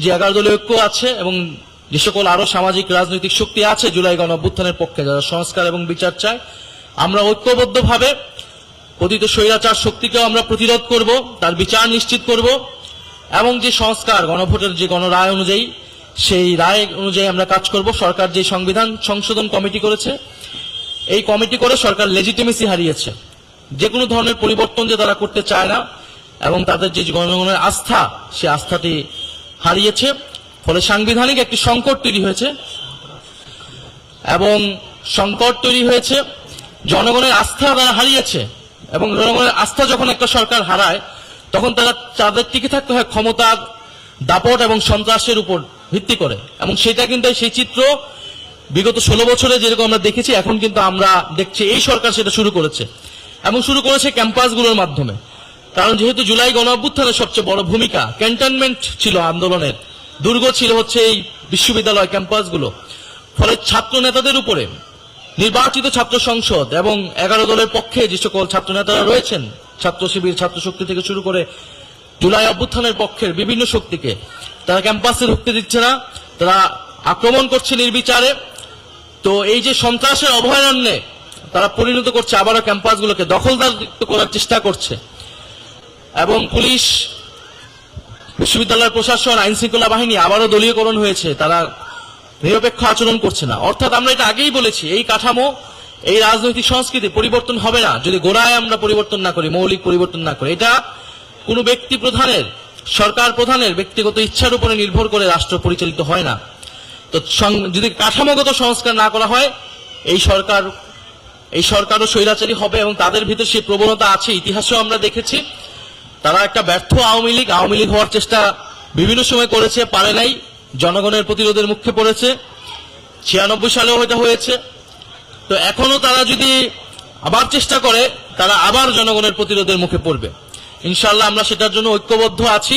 যে 11 দলীয় ঐক্য আছে এবং যে সকল আরো সামাজিক রাজনৈতিক শক্তি আছে জুলাই গণ অভ্যুত্থানের পক্ষে, যারা সংস্কার এবং বিচার চায়, আমরা ঐক্যবদ্ধভাবে পতিত স্বৈরাচার শক্তিকেও আমরা প্রতিরোধ করব, তার বিচার নিশ্চিত করব এবং যে সংস্কার গণভোটের যে গণরায় অনুযায়ী সেই রায় অনুযায়ী আমরা কাজ করব। সরকার যে সংবিধান সংশোধন কমিটি করেছে, এই কমিটি করে সরকার লেজিটিমেসি হারিয়েছে। যে কোনো ধরনের পরিবর্তন যে তারা করতে চায় না এবং তাদের যে জনগণের আস্থা, সে আস্থাটি হারিয়েছে। ফলে সাংবিধানিক একটি সংকট তৈরি হয়েছে এবং জনগণের আস্থা তারা হারিয়েছে এবং জনগণের আস্থা যখন একটা সরকার হারায় তখন তাদের টিকে থাকতে হয় ক্ষমতার দাপট এবং সন্ত্রাসের উপর ভিত্তি করে। এবং সেটা কিন্তু সেই চিত্র বিগত 16 বছরে যেরকম আমরা দেখেছি, এখন কিন্তু আমরা দেখছি এই সরকার সেটা শুরু করেছে এবং শুরু করেছে ক্যাম্পাসগুলোর মাধ্যমে। কারণ যেহেতু জুলাই গণ অভ্যুত্থানের সবচেয়ে বড় ভূমিকা ক্যান্টনমেন্ট ছিল, আন্দোলনের দুর্গ ছিল হচ্ছে এই বিশ্ববিদ্যালয় ক্যাম্পাসগুলো। ফলে ছাত্র নেতাদের উপরে নির্বাচিত ছাত্র সংসদ এবং 11 দলের পক্ষে যে সকল ছাত্র নেতারা রয়েছেন, ছাত্র শিবির, ছাত্র শক্তি থেকে শুরু করে জুলাই অভ্যুত্থানের পক্ষের বিভিন্ন শক্তিকে তারা ক্যাম্পাসে ঢুকতে দিচ্ছে না, তারা আক্রমণ করছে নির্বিচারে। তো এই যে সন্ত্রাসের অভয়ারণ্যে তারা পরিণত করছে, আবারও ক্যাম্পাসগুলোকে দখলদার করার চেষ্টা করছে এবং পুলিশ, বিশ্ববিদ্যালয়ের প্রশাসন, আইন শৃঙ্খলা বাহিনী আবারও দলীয়করণ হয়েছে, তারা নিরপেক্ষ আচরণ করছে না। অর্থাৎ আমরা এটা আগেই বলেছি, এই কাঠামো, এই রাজনৈতিক সংস্কৃতি পরিবর্তন হবে না যদি গোড়ায় আমরা পরিবর্তন না করি, মৌলিক পরিবর্তন না করি। এটা কোনো ব্যক্তি প্রধানের, সরকার প্রধানের ব্যক্তিগত ইচ্ছার উপরে নির্ভর করে রাষ্ট্র পরিচালিত হয় না। তো যদি কাঠামোগত সংস্কার না করা হয়, এই সরকারও স্বৈরাচারী হবে এবং তাদের ভিতর সেই প্রবণতা আছে। ইতিহাসেও আমরা দেখেছি, তারা একটা ব্যর্থ আওয়ামী লীগ হওয়ার চেষ্টা বিভিন্ন সময় করেছে, পারে নাই, জনগণের প্রতিরোধের মুখে পড়েছে। 96 সালেও এটা হয়েছে। তো এখনো তারা যদি আবার চেষ্টা করে, তারা আবার জনগণের প্রতিরোধের মুখে পড়বে। ইনশাআল্লাহ আমরা সেটার জন্য ঐক্যবদ্ধ আছি।